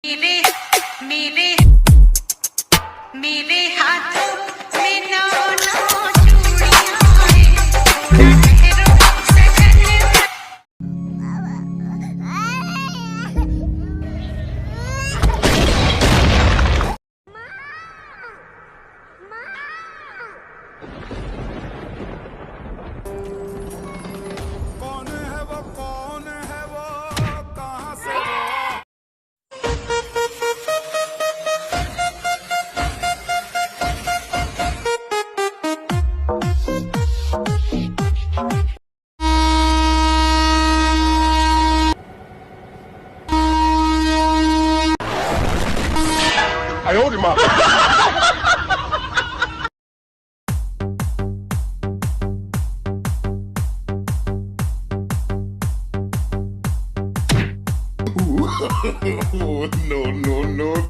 मेरे मेरे मेरे हाथों में नौ नौ चूड़ियां हैं ठहरो सजन कौन है वो कहाँ से वो I owed him up. No, no,